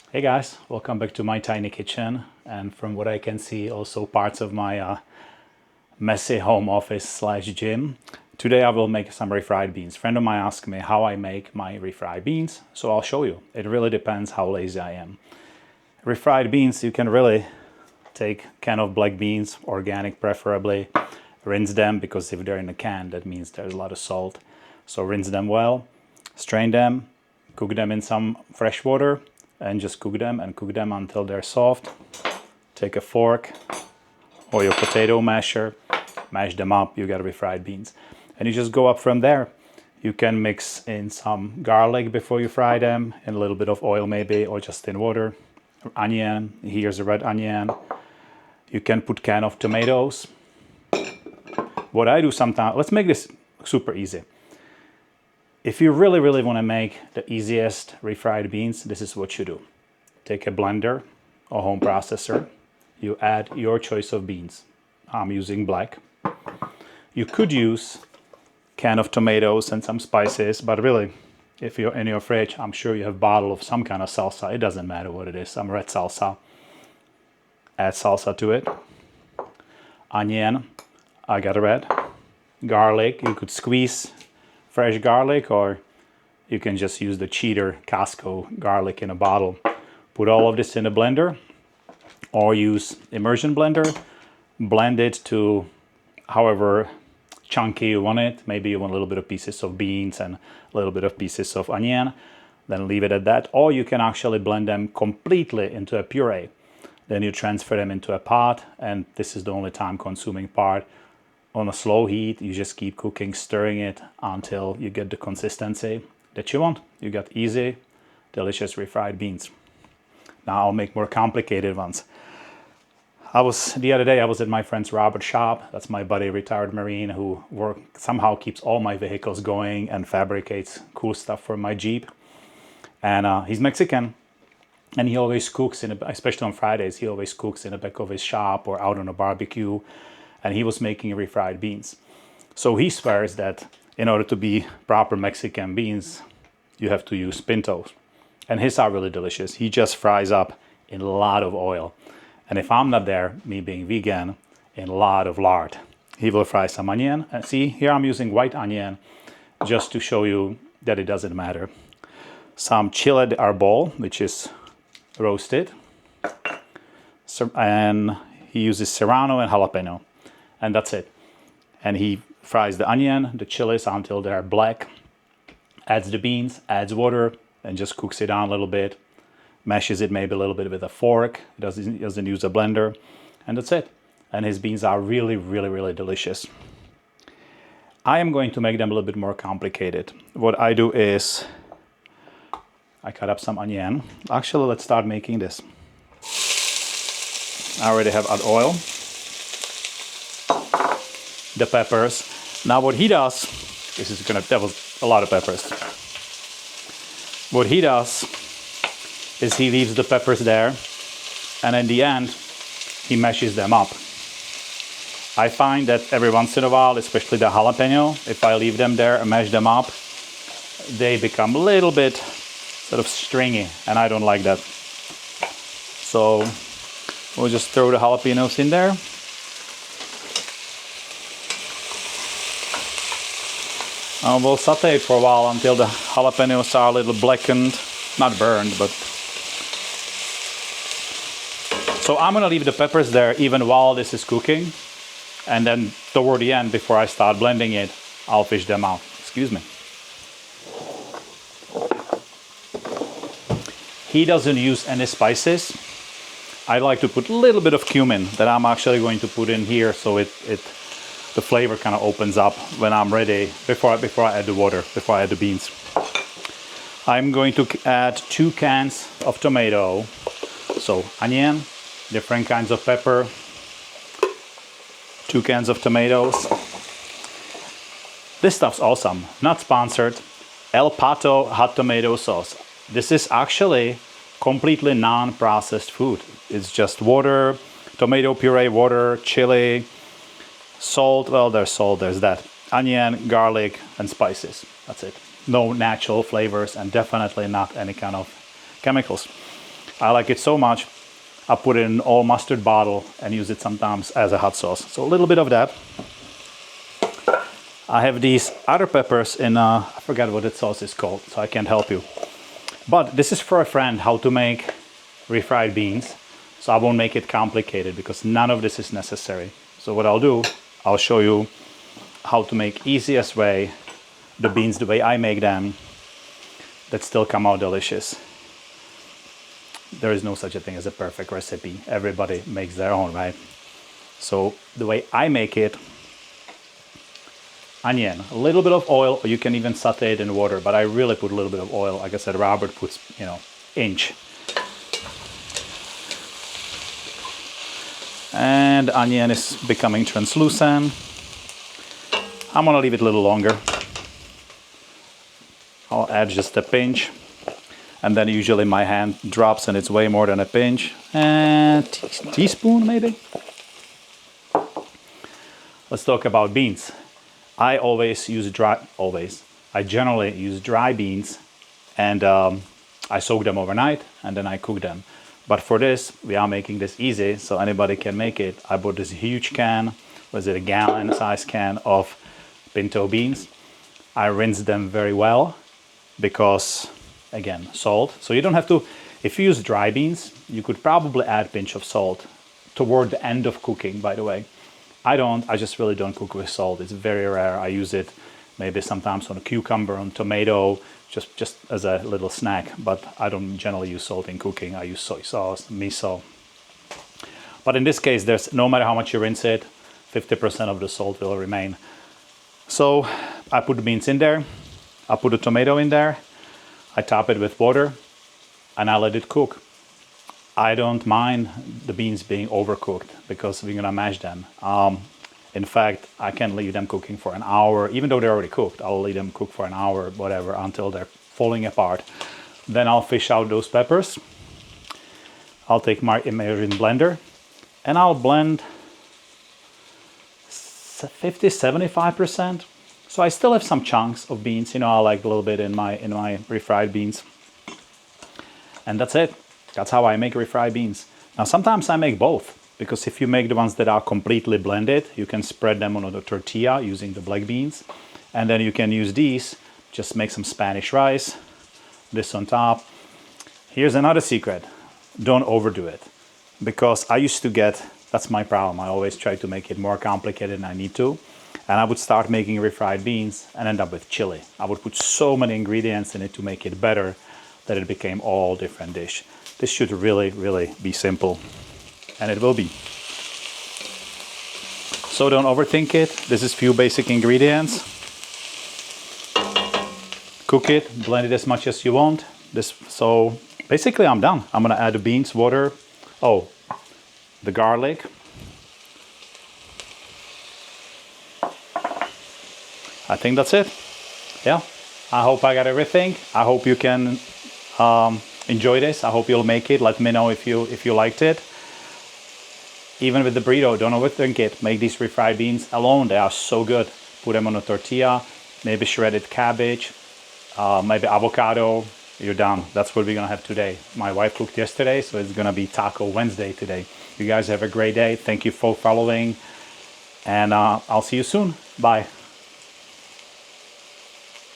Hey guys, welcome back to my tiny kitchen, and from what I can see also parts of my messy home office slash gym. Today I will make some refried beans. A friend of mine asked me how I make my refried beans, so I'll show you. It really depends how lazy I am. Refried beans, you can really take a can of black beans, organic preferably, rinse them because if they're in a can that means there's a lot of salt. So rinse them well, strain them, cook them in some fresh water, and just cook them until they're soft. Take a fork or your potato masher, mash them up, you got refried beans. And you just go up from there. You can mix in some garlic before you fry them, and a little bit of oil maybe, or just in water. Onion, here's a red onion. You can put can of tomatoes. What I do sometimes, let's make this super easy. If you really want to make the easiest refried beans, this is what you do. Take a blender or home processor. You add your choice of beans. I'm using black. You could use a can of tomatoes and some spices, but really, if you're in your fridge, I'm sure you have a bottle of some kind of salsa. It doesn't matter what it is, some red salsa. Add salsa to it. Onion, I got a red. Garlic, you could squeeze fresh garlic, or you can just use the cheater Costco garlic in a bottle. Put all of this in a blender, or use immersion blender. Blend it to however chunky you want it. Maybe you want a little bit of pieces of beans and a little bit of pieces of onion. Then leave it at that. Or you can actually blend them completely into a puree. Then you transfer them into a pot, and this is the only time consuming part. On a slow heat, you just keep cooking, stirring it until you get the consistency that you want. You got easy, delicious refried beans. Now I'll make more complicated ones. The other day I was at my friend's Robert shop. That's my buddy, retired Marine, who somehow keeps all my vehicles going and fabricates cool stuff for my Jeep. And he's Mexican. And he always cooks, especially on Fridays, he always cooks in the back of his shop or out on a barbecue. And he was making refried beans. So he swears that in order to be proper Mexican beans, you have to use pintos. And his are really delicious. He just fries up in a lot of oil. And if I'm not there, me being vegan, in a lot of lard. He will fry some onion. And see, here I'm using white onion just to show you that it doesn't matter. Some chile de arbol, which is roasted. And he uses serrano and jalapeno. And that's it. And he fries the onion, the chilies until they're black, adds the beans, adds water, and just cooks it down a little bit, mashes it maybe a little bit with a fork, doesn't use a blender, and that's it. And his beans are really delicious. I am going to make them a little bit more complicated. What I do is I cut up some onion. Actually, let's start making this. I already have add oil. The peppers. Now what he does, that was a lot of peppers. What he does is he leaves the peppers there, and in the end, he mashes them up. I find that every once in a while, especially the jalapeno, if I leave them there and mash them up, they become a little bit sort of stringy, and I don't like that. So we'll just throw the jalapenos in there. And we'll saute it for a while until the jalapenos are a little blackened, not burned, but. So I'm gonna leave the peppers there even while this is cooking, and then toward the end, before I start blending it, I'll fish them out. Excuse me. He doesn't use any spices. I like to put a little bit of cumin that I'm actually going to put in here, so the flavor kind of opens up when I'm ready, before I add the water, before I add the beans. I'm going to add 2 cans of tomato. So onion, different kinds of pepper, 2 cans of tomatoes. This stuff's awesome, not sponsored. El Pato hot tomato sauce. This is actually completely non-processed food. It's just water, tomato puree, water, chili, salt, well, there's salt, there's that. Onion, garlic, and spices. That's it. No natural flavors, and definitely not any kind of chemicals. I like it so much, I put it in an all mustard bottle and use it sometimes as a hot sauce. So a little bit of that. I have these other peppers in, I forgot what the sauce is called, so I can't help you. But this is for a friend, how to make refried beans. So I won't make it complicated because none of this is necessary. So what I'll do, I'll show you how to make easiest way the beans the way I make them that still come out delicious. There is no such a thing as a perfect recipe. Everybody makes their own, right? So the way I make it, onion, a little bit of oil, or you can even saute it in water, but I really put a little bit of oil. Like I said, Robert puts, inch. And the onion is becoming translucent. I'm gonna leave it a little longer. I'll add just a pinch. And then usually my hand drops and it's way more than a pinch. And teaspoon maybe? Let's talk about beans. I generally use dry beans, and I soak them overnight and then I cook them. But for this, we are making this easy so anybody can make it. I bought this huge can, was it a gallon size can of pinto beans. I rinse them very well because, again, salt. So you don't have to, if you use dry beans, you could probably add a pinch of salt toward the end of cooking, by the way. I just really don't cook with salt. It's very rare. I use it maybe sometimes on a cucumber, on tomato, just as a little snack. But I don't generally use salt in cooking. I use soy sauce, miso. But in this case, there's no matter how much you rinse it, 50% of the salt will remain. So I put the beans in there. I put the tomato in there. I top it with water and I let it cook. I don't mind the beans being overcooked because we're gonna mash them. In fact, I can leave them cooking for an hour, even though they're already cooked. I'll leave them cook for an hour, whatever, until they're falling apart. Then I'll fish out those peppers. I'll take my immersion blender and I'll blend 50-75%. So I still have some chunks of beans. I like a little bit in my refried beans. And that's it. That's how I make refried beans. Now sometimes I make both, because if you make the ones that are completely blended, you can spread them on the tortilla using the black beans. And then you can use these, just make some Spanish rice, this on top. Here's another secret. Don't overdo it. Because I used to get, that's my problem. I always try to make it more complicated than I need to. And I would start making refried beans and end up with chili. I would put so many ingredients in it to make it better that it became all different dish. This should really, really be simple. And it will be. So don't overthink it. This is few basic ingredients. Cook it, blend it as much as you want. So basically I'm done. I'm gonna add the beans, water, the garlic. I think that's it. Yeah, I hope I got everything. I hope you can enjoy this. I hope you'll make it. Let me know if you liked it. Even with the burrito, don't overthink it. Make these refried beans alone. They are so good. Put them on a tortilla, maybe shredded cabbage, maybe avocado. You're done. That's what we're gonna have today. My wife cooked yesterday, so it's gonna be Taco Wednesday today. You guys have a great day. Thank you for following, and I'll see you soon. Bye.